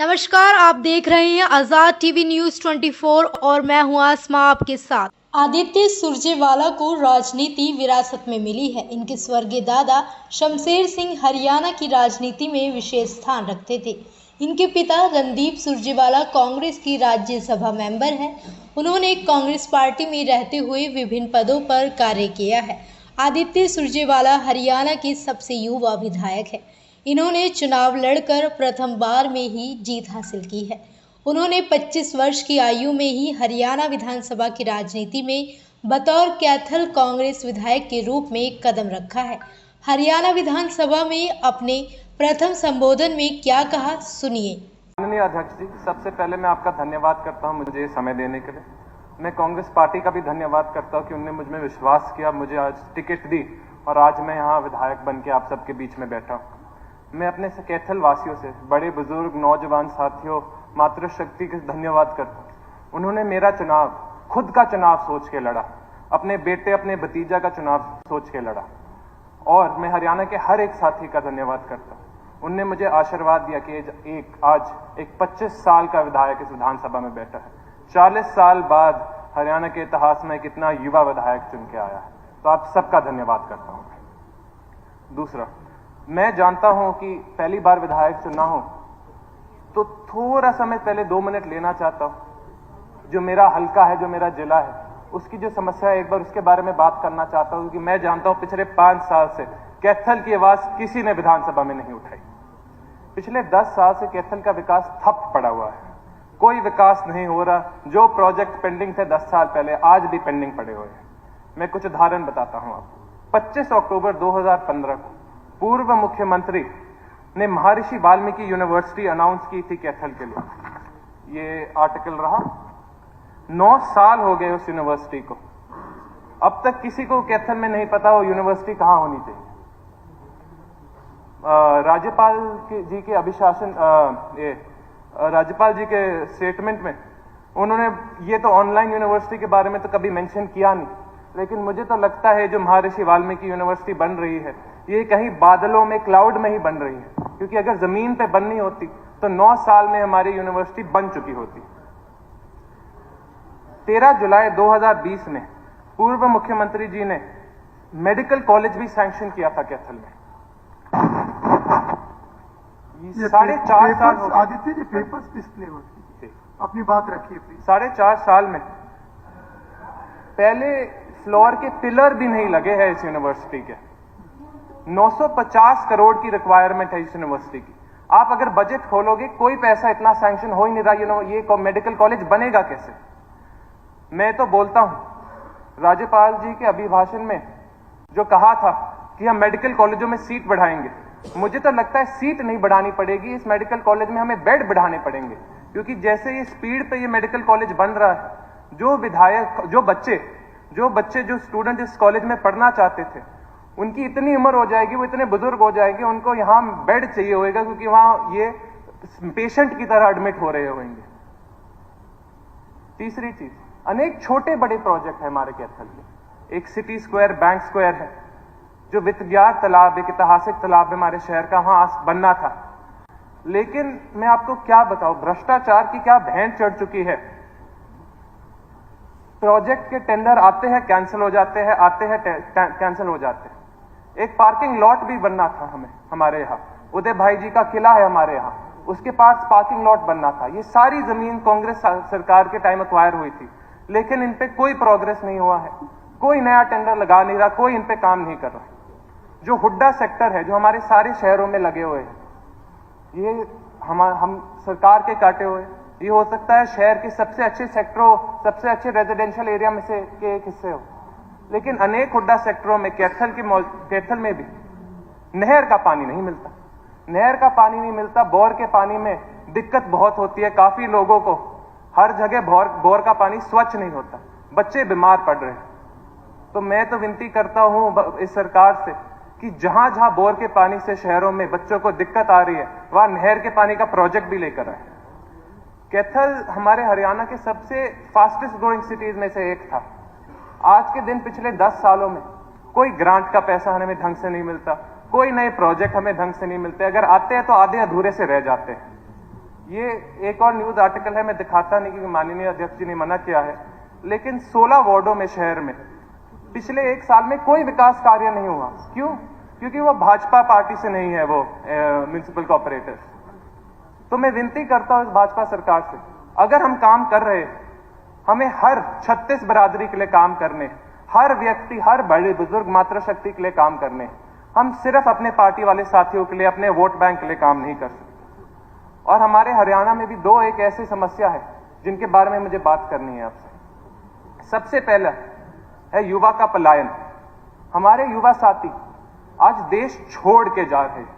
नमस्कार, आप देख रहे हैं आजाद टीवी न्यूज 24 और मैं हूं आसमा आपके साथ। आदित्य सुरजेवाला को राजनीति विरासत में मिली है। इनके स्वर्गीय दादा शमशेर सिंह हरियाणा की राजनीति में विशेष स्थान रखते थे। इनके पिता रणदीप सुरजेवाला कांग्रेस की राज्यसभा मेंबर हैं। उन्होंने कांग्रेस पार्टी में रहते हुए विभिन्न पदों पर कार्य किया है। आदित्य सुरजेवाला हरियाणा के सबसे युवा विधायक है। इन्होंने चुनाव लड़कर प्रथम बार में ही जीत हासिल की है। उन्होंने 25 वर्ष की आयु में ही हरियाणा विधानसभा की राजनीति में बतौर कैथल कांग्रेस विधायक के रूप में कदम रखा है। हरियाणा विधानसभा में अपने प्रथम संबोधन में क्या कहा, सुनिए। माननीय अध्यक्ष जी, सबसे पहले मैं आपका धन्यवाद करता हूं मुझे समय देने के लिए। मैं कांग्रेस पार्टी का भी धन्यवाद करता हूं कि उन्होंने मुझ में विश्वास किया, मुझे आज टिकट दी और आज मैं यहाँ विधायक बन के आप सबके बीच में बैठा हूँ। मैं अपने कैथल वासियों से, बड़े बुजुर्ग नौजवान साथियों, मातृशक्ति का धन्यवाद करता हूँ। उन्होंने मेरा चुनाव, खुद का चुनाव सोच के लड़ा, अपने बेटे अपने भतीजा का चुनाव सोच के लड़ा। और मैं हरियाणा के हर एक साथी का धन्यवाद करता हूँ। उनने मुझे आशीर्वाद दिया कि आज एक 25 साल का विधायक इस विधानसभा में बैठा है। 40 साल बाद हरियाणा के इतिहास में कितना युवा विधायक चुन के आया है, तो आप सबका धन्यवाद करता हूँ। दूसरा, मैं जानता हूं कि पहली बार विधायक चुनना हो तो थोड़ा समय पहले 2 मिनट लेना चाहता हूं। जो मेरा हल्का है, जो मेरा जिला है, उसकी जो समस्या है, एक बार उसके बारे में बात करना चाहता हूं। क्योंकि मैं जानता हूं पिछले 5 साल से कैथल की आवाज किसी ने विधानसभा में नहीं उठाई। पिछले 10 साल से कैथल का विकास ठप पड़ा हुआ है, कोई विकास नहीं हो रहा। जो प्रोजेक्ट पेंडिंग थे 10 साल पहले, आज भी पेंडिंग पड़े हुए हैं। मैं कुछ उदाहरण बताता हूं आपको। 25 अक्टूबर 2015 को पूर्व मुख्यमंत्री ने महर्षि वाल्मीकि यूनिवर्सिटी अनाउंस की थी कैथल के लिए। ये आर्टिकल रहा। 9 साल हो गए उस यूनिवर्सिटी को। अब तक किसी को कैथल में नहीं पता वो यूनिवर्सिटी कहां होनी चाहिए। राज्यपाल जी के अभिशासन, राज्यपाल जी के स्टेटमेंट में उन्होंने ये तो ऑनलाइन यूनिवर्सिटी के बारे में तो कभी मेंशन किया नहीं, लेकिन मुझे तो लगता है जो महर्षि वाल्मीकि यूनिवर्सिटी बन रही है ये कहीं बादलों में, क्लाउड में ही बन रही है। क्योंकि अगर जमीन पे बननी होती तो 9 साल में हमारी यूनिवर्सिटी बन चुकी होती। 13 जुलाई 2020 में पूर्व मुख्यमंत्री जी ने मेडिकल कॉलेज भी सैंक्शन किया था कैथल में। 4.5 साल। आदित्य जी, पेपर्स डिस्प्ले होती, अपनी बात रखिए प्लीज। 4.5 साल में पहले फ्लोर के पिलर भी नहीं लगे हैं इस यूनिवर्सिटी के। 950 करोड़ की रिक्वायरमेंट है इस यूनिवर्सिटी की। आप अगर बजट खोलोगे, कोई पैसा इतना सैंक्शन हो ही नहीं रहा। ये मेडिकल कॉलेज बनेगा कैसे? मैं तो बोलता हूं, राज्यपाल जी के अभिभाषण में जो कहा था कि हम मेडिकल कॉलेजों में सीट बढ़ाएंगे, मुझे तो लगता है सीट नहीं बढ़ानी पड़ेगी, इस मेडिकल कॉलेज में हमें बेड बढ़ाने पड़ेंगे। क्योंकि जैसे ये स्पीड पे ये मेडिकल कॉलेज बन रहा है, जो विधायक, जो स्टूडेंट इस कॉलेज में पढ़ना चाहते थे, उनकी इतनी उम्र हो जाएगी, वो इतने बुजुर्ग हो जाएंगे, उनको यहां बेड चाहिए होगा, क्योंकि वहां ये पेशेंट की तरह एडमिट हो रहे होंगे। तीसरी चीज, अनेक छोटे बड़े प्रोजेक्ट है हमारे कैथल में। एक सिटी स्क्वायर, बैंक स्क्वायर है, जो वित्तज्ञात तालाब, एक ऐतिहासिक तालाब हमारे शहर का, वहां बनना था। लेकिन मैं आपको क्या बताऊं, भ्रष्टाचार की क्या भैंट चढ़ चुकी है। प्रोजेक्ट के टेंडर आते हैं, कैंसिल हो जाते हैं, आते हैं, कैंसिल हो जाते हैं। एक पार्किंग लॉट भी बनना था हमारे यहाँ, उदय भाई जी का किला है हमारे यहाँ, उसके पास पार्किंग लॉट बनना था। ये सारी जमीन कांग्रेस सरकार के टाइम एक्वायर हुई थी, लेकिन इन पे कोई प्रोग्रेस नहीं हुआ है। कोई नया टेंडर लगा नहीं रहा, कोई इन पे काम नहीं कर रहा। जो हुड्डा सेक्टर है, जो हमारे सारे शहरों में लगे हुए हैं, ये हम सरकार के काटे हुए। ये हो सकता है शहर के सबसे अच्छे सेक्टरों, सबसे अच्छे रेजिडेंशियल एरिया में से के एक हिस्से हो, लेकिन अनेक हुड्डा सेक्टरों में, कैथल में भी नहर का पानी नहीं मिलता। नहर का पानी नहीं मिलता, बोर के पानी में दिक्कत बहुत होती है काफी लोगों को। हर जगह बोर का पानी स्वच्छ नहीं होता, बच्चे बीमार पड़ रहे हैं। तो मैं तो विनती करता हूं इस सरकार से कि जहां जहां बोर के पानी से शहरों में बच्चों को दिक्कत आ रही है, वहां नहर के पानी का प्रोजेक्ट भी लेकर आए। कैथल हमारे हरियाणा के सबसे फास्टेस्ट ग्रोइंग सिटीज में से एक था। आज के दिन पिछले 10 सालों में कोई ग्रांट का पैसा हमें ढंग से नहीं मिलता, कोई नए प्रोजेक्ट हमें ढंग से नहीं मिलते। अगर आते हैं तो आधे अधूरे से रह जाते हैं। ये एक और न्यूज आर्टिकल है, मैं दिखाता नहीं क्योंकि माननीय अध्यक्ष जी ने मना किया है, लेकिन 16 वार्डों में शहर में पिछले 1 साल में कोई विकास कार्य नहीं हुआ। क्यों? क्योंकि वो भाजपा पार्टी से नहीं है, वो म्युनिसिपल कॉर्पोरेटर्स। तो मैं विनती करता हूं इस भाजपा सरकार से, अगर हम काम कर रहे हैं, हमें हर 36 बरादरी के लिए काम करने, हर व्यक्ति, हर बड़े बुजुर्ग मातृशक्ति के लिए काम करने, हम सिर्फ अपने पार्टी वाले साथियों के लिए, अपने वोट बैंक के लिए काम नहीं कर सकते। और हमारे हरियाणा में भी 2 एक ऐसी समस्या है जिनके बारे में मुझे बात करनी है आपसे। सबसे पहला है युवा का पलायन। हमारे युवा साथी आज देश छोड़ के जा रहे हैं।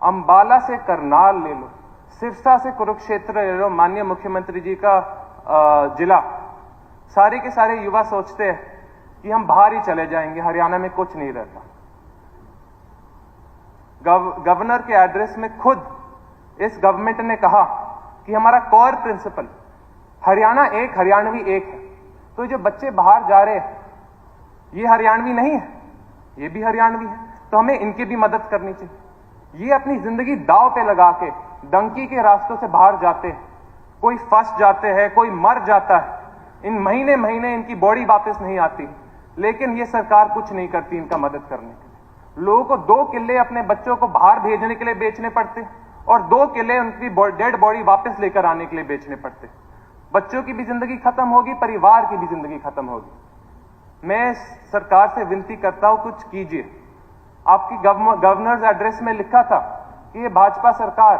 अंबाला से करनाल ले लो, सिरसा से कुरुक्षेत्र ले लो, माननीय मुख्यमंत्री जी का जिला, सारे के सारे युवा सोचते हैं कि हम बाहर ही चले जाएंगे, हरियाणा में कुछ नहीं रहता। गवर्नर के एड्रेस में खुद इस गवर्नमेंट ने कहा कि हमारा कोर प्रिंसिपल हरियाणा एक, हरियाणवी एक है। तो जो बच्चे बाहर जा रहे हैं ये हरियाणवी नहीं है, ये भी हरियाणवी है, तो हमें इनकी भी मदद करनी चाहिए। ये अपनी जिंदगी दांव पे लगा के डंकी के रास्तों से बाहर जाते हैं, कोई फंस जाते हैं, कोई मर जाता है, इन महीने महीने इनकी बॉडी वापस नहीं आती, लेकिन ये सरकार कुछ नहीं करती इनका मदद करने के लिए। लोगों को 2 किले अपने बच्चों को बाहर भेजने के लिए बेचने पड़ते और 2 किले उनकी डेड बॉडी वापस लेकर आने के लिए बेचने पड़ते। बच्चों की भी जिंदगी खत्म होगी, परिवार की भी जिंदगी खत्म होगी। मैं सरकार से विनती करता हूं, कुछ कीजिए। आपकी गवर्नर्स एड्रेस में लिखा था कि ये भाजपा सरकार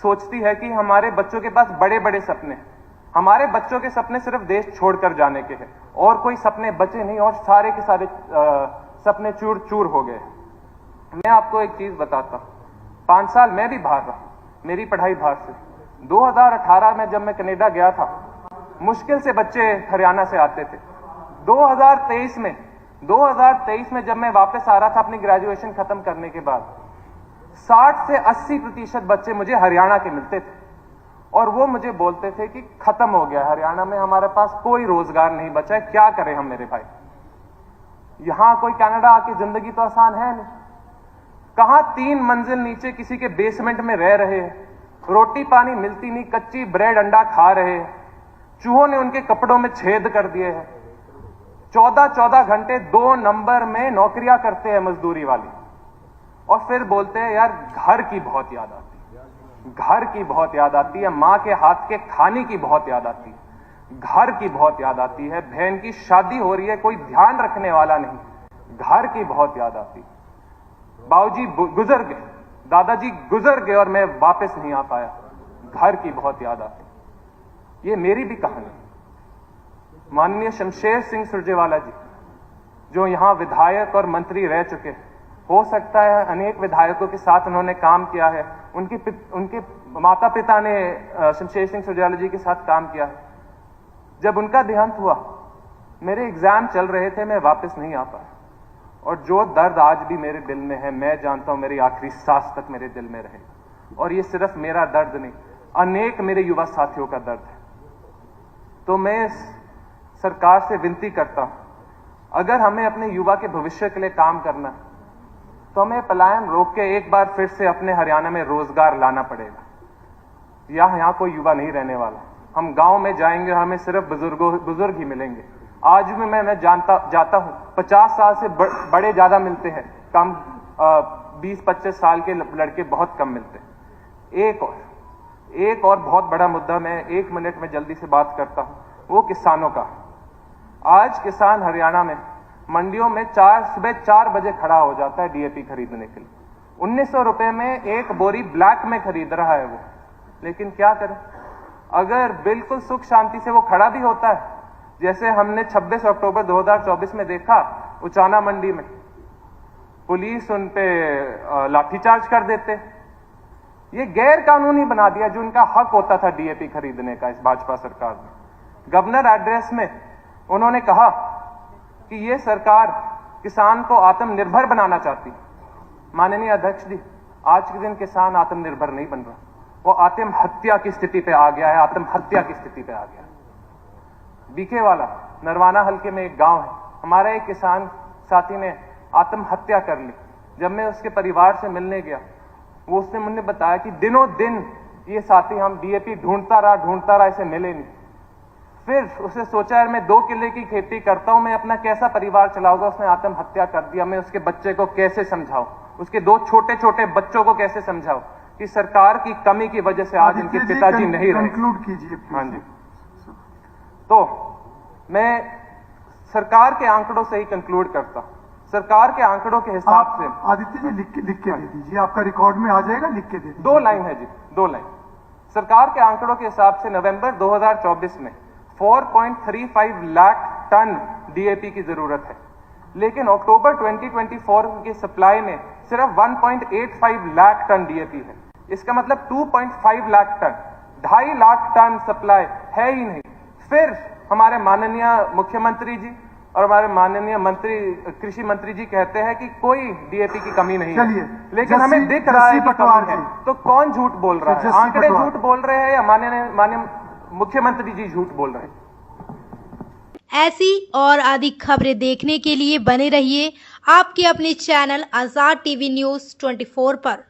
सोचती है कि हमारे बच्चों के पास बड़े बड़े सपने हैं। हमारे बच्चों के सपने सिर्फ देश छोड़कर जाने के हैं और कोई सपने बचे नहीं, और सारे के सारे सपने चूर चूर हो गए। मैं आपको एक चीज बताता हूं, 5 साल मैं भी बाहर रहा, मेरी पढ़ाई बाहर से। 2018 में जब मैं कनाडा गया था, मुश्किल से बच्चे हरियाणा से आते थे। 2023 में जब मैं वापस आ रहा था अपनी ग्रेजुएशन खत्म करने के बाद, 60 से 80% बच्चे मुझे हरियाणा के मिलते थे और वो मुझे बोलते थे कि खत्म हो गया हरियाणा में, हमारे पास कोई रोजगार नहीं बचा है, क्या करें हम मेरे भाई। यहां कोई कनाडा आके जिंदगी तो आसान है नहीं। कहां 3 मंजिल नीचे किसी के बेसमेंट में रह रहे हैं, रोटी पानी मिलती नहीं, कच्ची ब्रेड अंडा खा रहे हैं, चूहों ने उनके कपड़ों में छेद कर दिए हैं, 14-14 घंटे 2 नंबर में नौकरियां करते हैं मजदूरी वाली, और फिर बोलते हैं यार घर की बहुत याद आती है, घर की बहुत याद आती है, मां के हाथ के खाने की बहुत याद आती है, घर की बहुत याद आती है, बहन की शादी हो रही है, कोई ध्यान रखने वाला नहीं, घर की बहुत याद आती है। बाबूजी गुजर गए, दादाजी गुजर गए और मैं वापस नहीं आ पाया, घर की बहुत याद आती। ये मेरी भी कहानी। माननीय शमशेर सिंह सुरजेवाला जी जो यहां विधायक और मंत्री रह चुके हैं, हो सकता है अनेक विधायकों के साथ उन्होंने काम किया है, उनके माता पिता ने शमशेर सिंह सुरजेवाला जी के साथ काम किया है। जब उनका देहांत हुआ, मेरे एग्जाम चल रहे थे, मैं वापस नहीं आ पाया, और जो दर्द आज भी मेरे दिल में है, मैं जानता हूं मेरी आखिरी सांस तक मेरे दिल में रहे। और ये सिर्फ मेरा दर्द नहीं, अनेक मेरे युवा साथियों का दर्द है। तो मैं सरकार से विनती करता हूं, अगर हमें अपने युवा के भविष्य के लिए काम करना है तो हमें पलायन रोक के एक बार फिर से अपने हरियाणा में रोजगार लाना पड़ेगा। यहां कोई युवा नहीं रहने वाला। हम गांव में जाएंगे, हमें सिर्फ बुजुर्ग ही मिलेंगे। आज भी मैं जाता हूं, 50 साल से बड़े ज्यादा मिलते हैं, कम 20-25 साल के लड़के बहुत कम मिलते हैं। एक और बहुत बड़ा मुद्दा मैं 1 मिनट में जल्दी से बात करता हूं, वो किसानों का। आज किसान हरियाणा में मंडियों में सुबह 4 बजे खड़ा हो जाता है डीएपी खरीदने के लिए। 1900 रुपए में 1 बोरी ब्लैक में खरीद रहा है वो। लेकिन क्या करें, अगर बिल्कुल सुख शांति से वो खड़ा भी होता है, जैसे हमने 26 अक्टूबर 2024 में देखा उचाना मंडी में, पुलिस उन पे लाठीचार्ज कर देते। ये गैर कानूनी बना दिया जो उनका हक होता था डीएपी खरीदने का इस भाजपा सरकार ने। गवर्नर एड्रेस में उन्होंने कहा कि ये सरकार किसान को आत्मनिर्भर बनाना चाहती। माननीय अध्यक्ष जी, आज के दिन किसान आत्मनिर्भर नहीं बन रहा, वो आत्महत्या की स्थिति पे आ गया है, आत्महत्या की स्थिति पे आ गया है। बीके वाला नरवाना हल्के में एक गांव है, हमारा एक किसान साथी ने आत्महत्या कर ली। जब मैं उसके परिवार से मिलने गया, वो उसने मुझे बताया कि दिनों दिन ये साथी हम डीएपी ढूंढता रहा, इसे मिले नहीं। फिर उसे सोचा यार मैं 2 किले की खेती करता हूं, मैं अपना कैसा परिवार चलाऊंगा। उसने आत्महत्या कर दिया। मैं उसके बच्चे को कैसे समझाऊं, उसके 2 छोटे छोटे बच्चों को कैसे समझाऊं कि सरकार की कमी की वजह से आज इनके पिताजी नहीं रहे। कंक्लूड कीजिए। हाँ जी, तो मैं सरकार के आंकड़ों से ही कंक्लूड करता हूं। सरकार के आंकड़ों के हिसाब से आदित्य जी लिख के दे दीजिए, आपका रिकॉर्ड में आ जाएगा, लिख के दे दीजिए। 2 लाइन है जी, 2 लाइन। सरकार के आंकड़ों के हिसाब से नवंबर 2024 में 4.35 लाख टन डीएपी की जरूरत है, लेकिन अक्टूबर 2024 की सप्लाई में सिर्फ 1.85 लाख टन डीएपी है। इसका मतलब 2.5 lakh ton, 2.5 lakh ton supply है ही नहीं। फिर हमारे माननीय मुख्यमंत्री जी और हमारे माननीय मंत्री कृषि मंत्री जी कहते हैं कि कोई डीएपी की कमी नहीं है, लेकिन हमें दिख रहा है कि कमी है। तो कौन झूठ बोल रहा है? आंकड़े झूठ बोल रहे हैं या माननीय मुख्यमंत्री जी झूठ बोल रहे हैं? ऐसी और अधिक खबरें देखने के लिए बने रहिए आपके अपने चैनल आजाद टीवी न्यूज़ 24 पर।